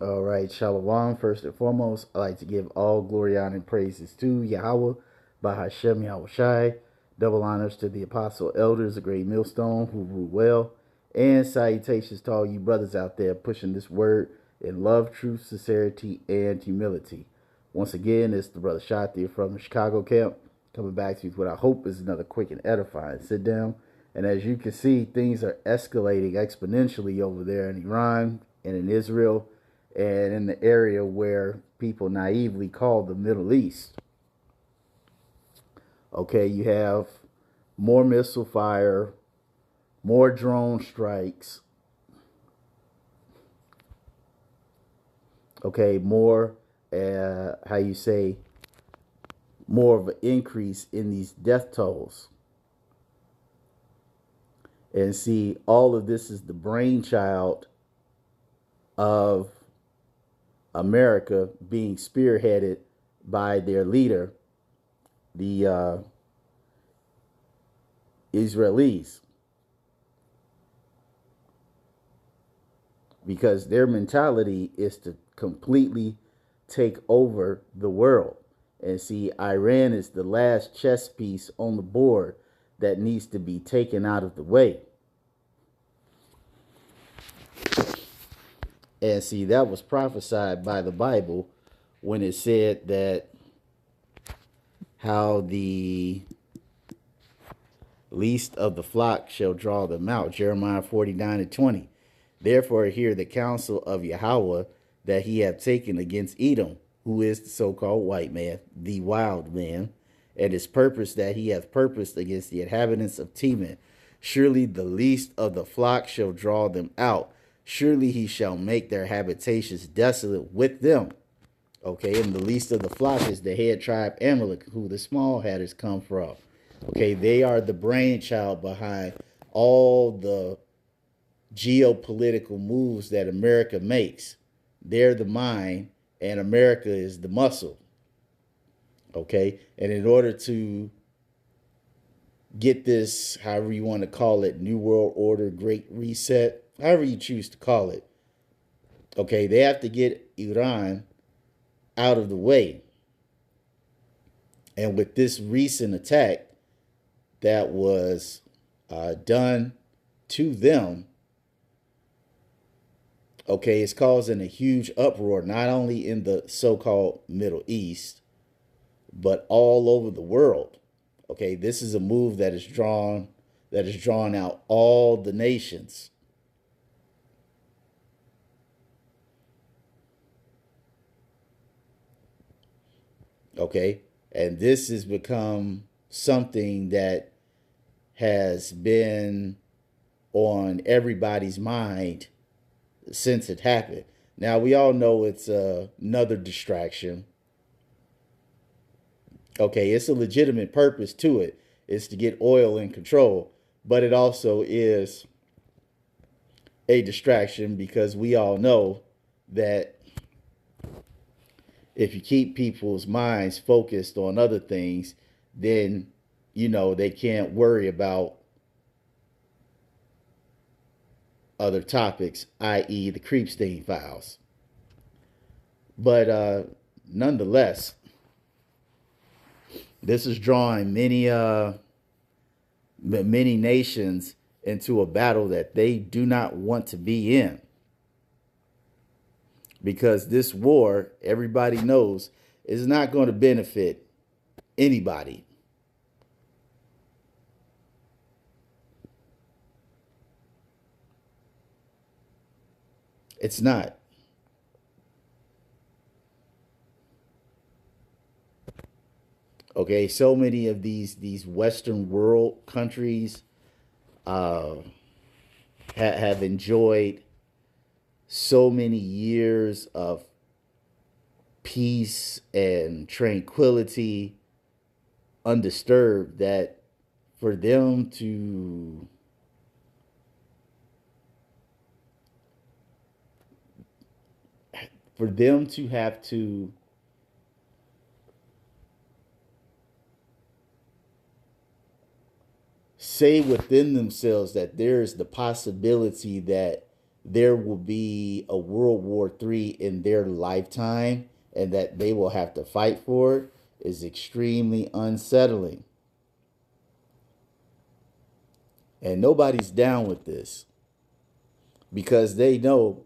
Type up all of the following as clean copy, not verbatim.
All right, Shalom. First and foremost, I'd like to give all glory, honor, and praises to Yahweh, Bahashem Yahweh Shai. Double honors to the apostle elders, the great millstone who rule well. And salutations to all you brothers out there pushing this word in love, truth, sincerity, and humility. Once again, it's the brother Shati from the Chicago camp coming back to you with what I hope is another quick and edifying sit down. And as you can see, things are escalating exponentially over there in Iran and in Israel and in the area where people naively call the Middle East. Okay, you have more missile fire, more drone strikes. Okay, more, how you say, more of an increase in these death tolls. And see, all of this is the brainchild of America being spearheaded by their leader, the Israelis, because their mentality is to completely take over the world. And see, Iran is the last chess piece on the board that needs to be taken out of the way. And see, that was prophesied by the Bible when it said that how the least of the flock shall draw them out. Jeremiah 49:20. Therefore, hear the counsel of Yahweh that he hath taken against Edom, who is the so-called white man, the wild man, and his purpose that he hath purposed against the inhabitants of Teman. Surely the least of the flock shall draw them out. Surely he shall make their habitations desolate with them. Okay, and the least of the flock is the head tribe Amalek, who the small hatters come from. Okay, they are the brainchild behind all the geopolitical moves that America makes. They're the mind, and America is the muscle. Okay, and in order to get this, however you want to call it, New World Order, Great Reset, however you choose to call it, okay, they have to get Iran out of the way. And with this recent attack that was done to them, okay, it's causing a huge uproar, not only in the so-called Middle East, but all over the world. Okay, this is a move that is drawn out all the nations. Okay, and this has become something that has been on everybody's mind since it happened. Now, we all know it's another distraction. Okay, it's a legitimate purpose to it. It's to get oil in control, but it also is a distraction because we all know that if you keep people's minds focused on other things, then they can't worry about other topics, i.e., the Creepstein files. But nonetheless, this is drawing many nations into a battle that they do not want to be in. Because this war, everybody knows, is not going to benefit anybody. It's not. Okay, so many of these Western world countries have enjoyed so many years of peace and tranquility undisturbed that for them to have to say within themselves that there is the possibility that there will be a World War III in their lifetime and that they will have to fight for it is extremely unsettling. And nobody's down with this because they know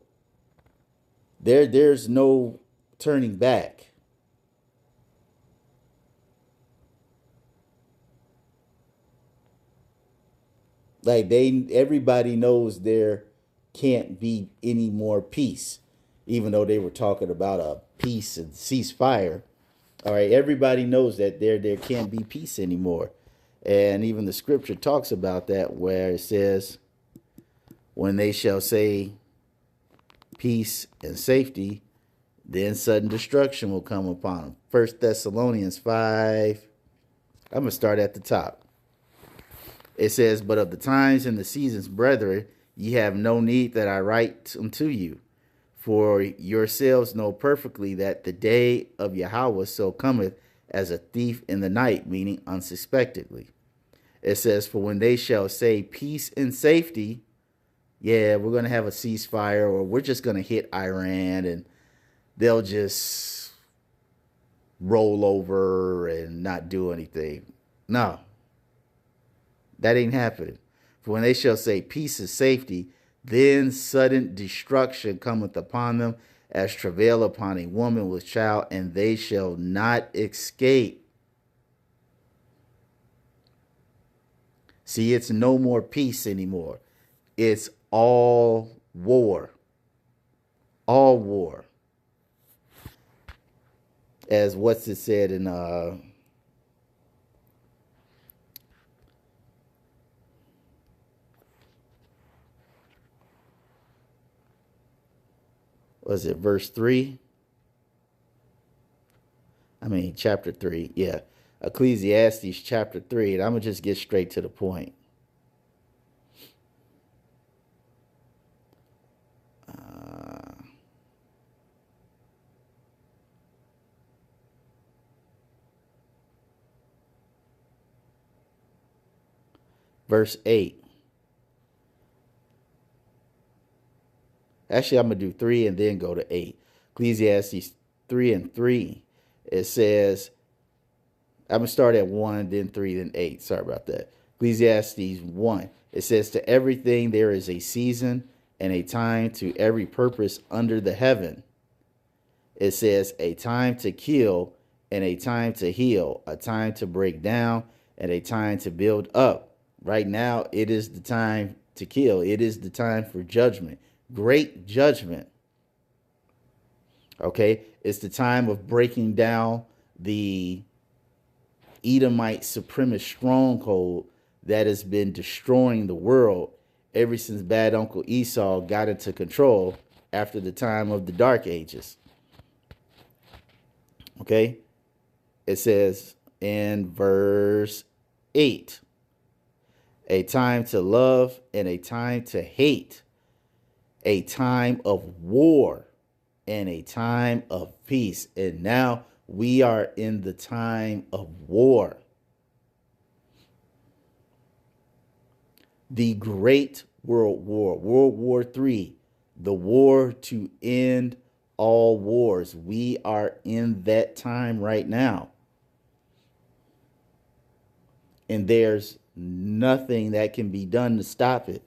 there's no turning back. Like everybody knows there can't be any more peace, even though they were talking about a peace and ceasefire. All right, everybody knows that there can't be peace anymore. And even the scripture talks about that, where it says, when they shall say peace and safety, then sudden destruction will come upon them. 1 Thessalonians 5. I'm going to start at the top. It says, but of the times and the seasons, brethren, ye have no need that I write unto you. For yourselves know perfectly that the day of Yahweh so cometh as a thief in the night, meaning unsuspectedly. It says, for when they shall say peace and safety, yeah, we're going to have a ceasefire, or we're just going to hit Iran and they'll just roll over and not do anything. No, that ain't happening. For when they shall say peace and safety, then sudden destruction cometh upon them as travail upon a woman with child, and they shall not escape. See, it's no more peace anymore. It's all war. All war. As what's it said in was it verse 3? Chapter 3. Yeah. Ecclesiastes chapter 3. And I'm going to just get straight to the point. Verse 8. Actually, I'm going to do 3 and then go to 8. Ecclesiastes 3 and 3. It says, I'm going to start at 1, then 3, then 8. Sorry about that. Ecclesiastes 1. It says, to everything there is a season and a time to every purpose under the heaven. It says, a time to kill and a time to heal, a time to break down and a time to build up. Right now, it is the time to kill. It is the time for judgment. Great judgment. Okay? It's the time of breaking down the Edomite supremacist stronghold that has been destroying the world ever since bad Uncle Esau got into control after the time of the Dark Ages. Okay? It says in verse 8, a time to love and a time to hate, a time of war and a time of peace. And now we are in the time of war. The Great World War, World War III, the war to end all wars. We are in that time right now. And there's nothing that can be done to stop it.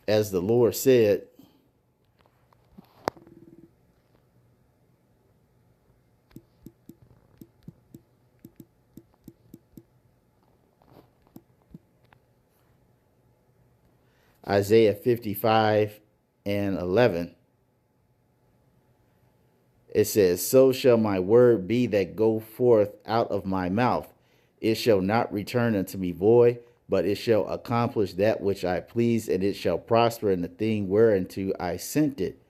As the Lord said, Isaiah 55 and 11. It says, so shall my word be that go forth out of my mouth. It shall not return unto me void, but it shall accomplish that which I please, and it shall prosper in the thing whereunto I sent it.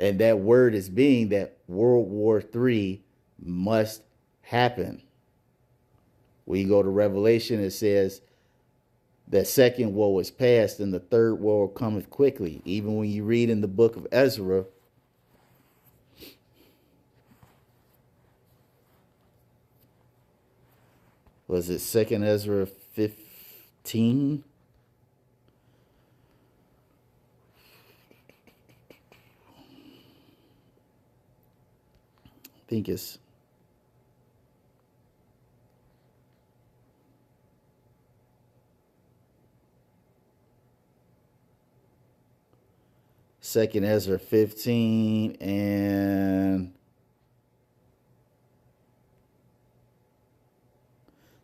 And that word is being that World War III must happen. When you go to Revelation, it says The second woe is past, and the third woe cometh quickly. Even when you read in the book of Ezra, was it second Ezra 15? I think it's second Ezra 15 and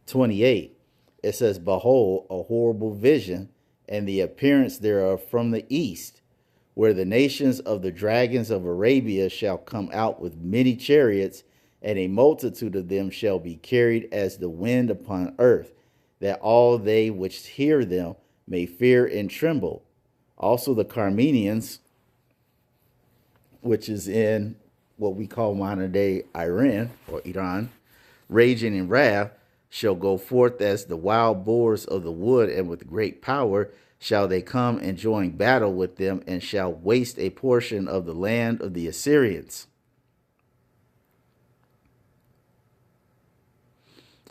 28. It says, behold, a horrible vision, and the appearance thereof from the east, where the nations of the dragons of Arabia shall come out with many chariots, and a multitude of them shall be carried as the wind upon earth, that all they which hear them may fear and tremble. Also the Carmenians, which is in what we call modern day Iran or Iran, raging in wrath, shall go forth as the wild boars of the wood, and with great power shall they come and join battle with them, and shall waste a portion of the land of the Assyrians.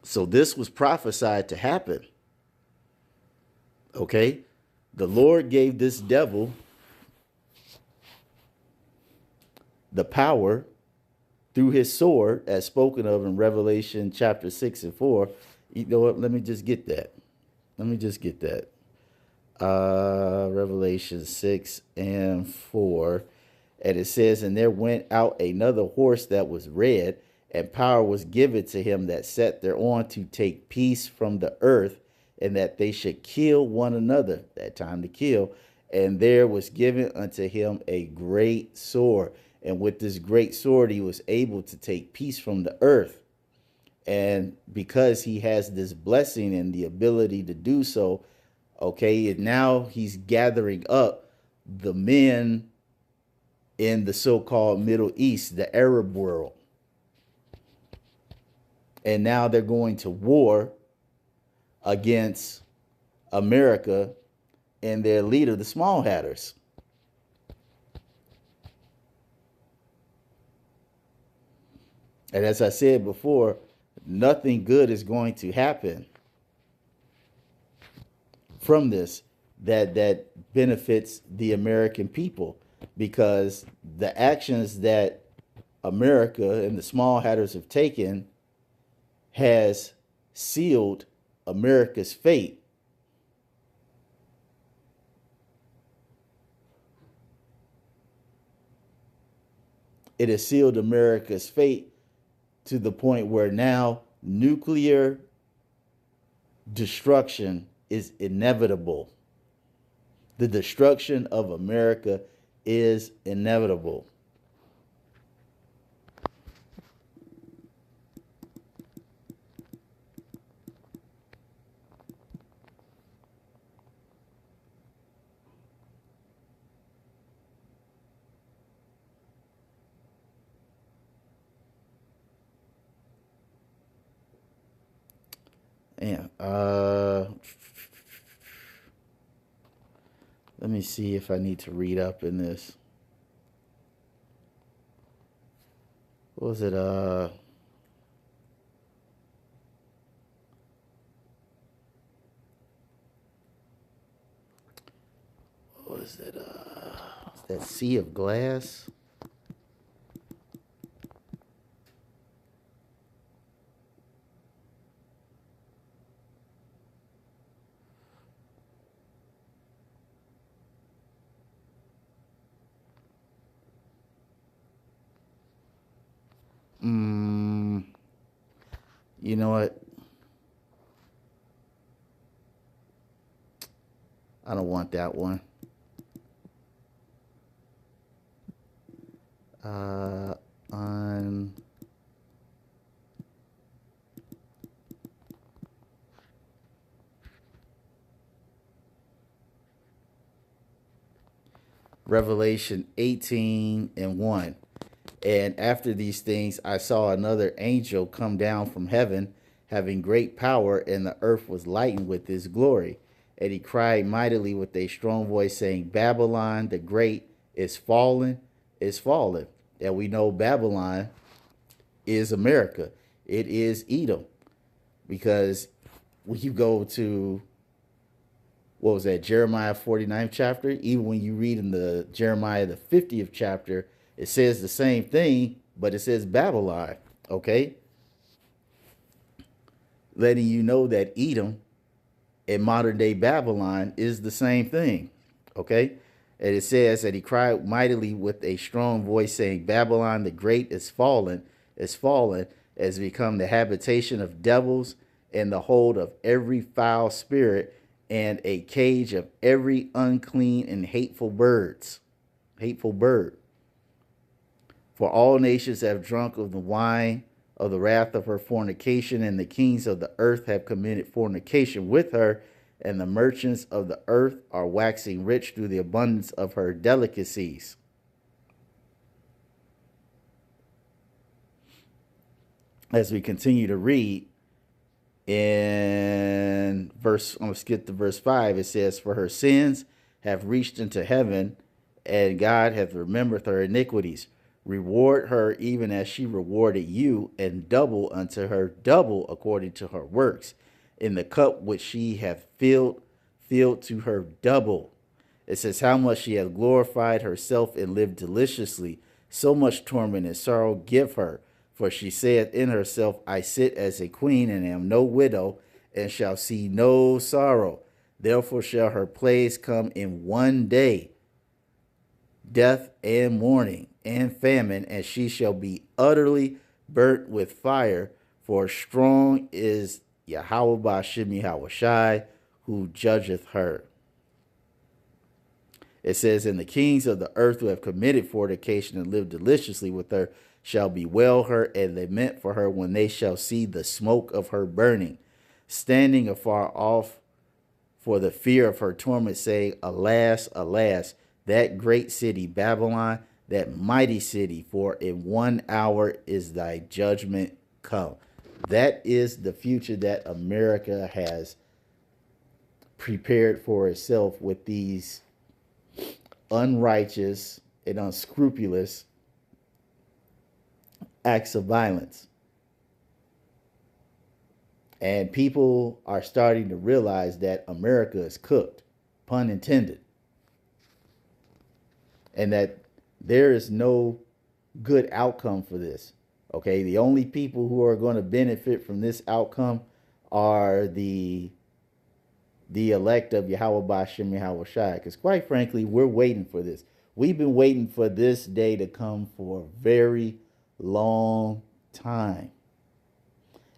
So this was prophesied to happen. Okay? The Lord gave this devil the power through his sword, as spoken of in Revelation chapter 6 and 4. You know what? Let me just get that. Revelation 6 and 4. And it says, and there went out another horse that was red, and power was given to him that sat thereon to take peace from the earth, and that they should kill one another. That time to kill. And there was given unto him a great sword. And with this great sword, he was able to take peace from the earth. And because he has this blessing and the ability to do so, okay, and now he's gathering up the men in the so-called Middle East, the Arab world. And now they're going to war against America and their leader, the Small Hatters. And as I said before, nothing good is going to happen from this that benefits the American people, because the actions that America and the Small Hatters have taken has sealed America's fate. It has sealed America's fate to the point where now nuclear destruction is inevitable. The destruction of America is inevitable. Yeah. Let me see if I need to read up in this. What was it? What was it? That Sea of Glass? You know what? I don't want that one. On Revelation 18 and 1. And after these things, I saw another angel come down from heaven, having great power, and the earth was lightened with his glory. And he cried mightily with a strong voice, saying, Babylon the great is fallen, is fallen. And we know Babylon is America. It is Edom. Because when you go to, what was that, Jeremiah 49th chapter, even when you read in the Jeremiah the 50th chapter, it says the same thing, but it says Babylon, okay? Letting you know that Edom in modern day Babylon is the same thing, okay? And it says that he cried mightily with a strong voice, saying, Babylon the great is fallen, has become the habitation of devils and the hold of every foul spirit and a cage of every unclean and hateful bird. For all nations have drunk of the wine of the wrath of her fornication, and the kings of the earth have committed fornication with her, and the merchants of the earth are waxing rich through the abundance of her delicacies. As we continue to read in verse, I'm going to skip to verse 5, it says, For her sins have reached into heaven, and God hath remembered her iniquities. Reward her even as she rewarded you, and double unto her double according to her works. In the cup which she hath filled to her double. It says, how much she hath glorified herself and lived deliciously. So much torment and sorrow give her. For she saith in herself, I sit as a queen and am no widow, and shall see no sorrow. Therefore shall her plagues come in one day, death and mourning and famine, and she shall be utterly burnt with fire. For strong is Yahweh Ba'ashem Yahushai, who judgeth her. It says, and the kings of the earth who have committed fornication and lived deliciously with her shall bewail her and lament for her when they shall see the smoke of her burning, standing afar off for the fear of her torment, saying, Alas, alas, that great city Babylon, that mighty city, for in 1 hour is thy judgment come. That is the future that America has prepared for itself with these unrighteous and unscrupulous acts of violence. And people are starting to realize that America is cooked, pun intended, and that there is no good outcome for this. Okay, the only people who are going to benefit from this outcome are the elect of Yahweh Ba'ashem Yahushai. Because quite frankly, we're waiting for this. We've been waiting for this day to come for a very long time.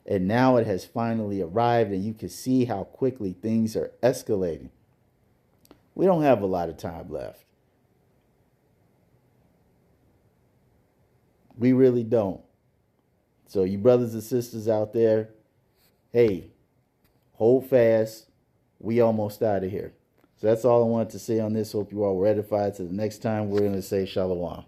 And now it has finally arrived, and you can see how quickly things are escalating. We don't have a lot of time left. We really don't. So you brothers and sisters out there, hey, hold fast. We almost out of here. So that's all I wanted to say on this. Hope you all were edified. To the next time, we're going to say Shalom.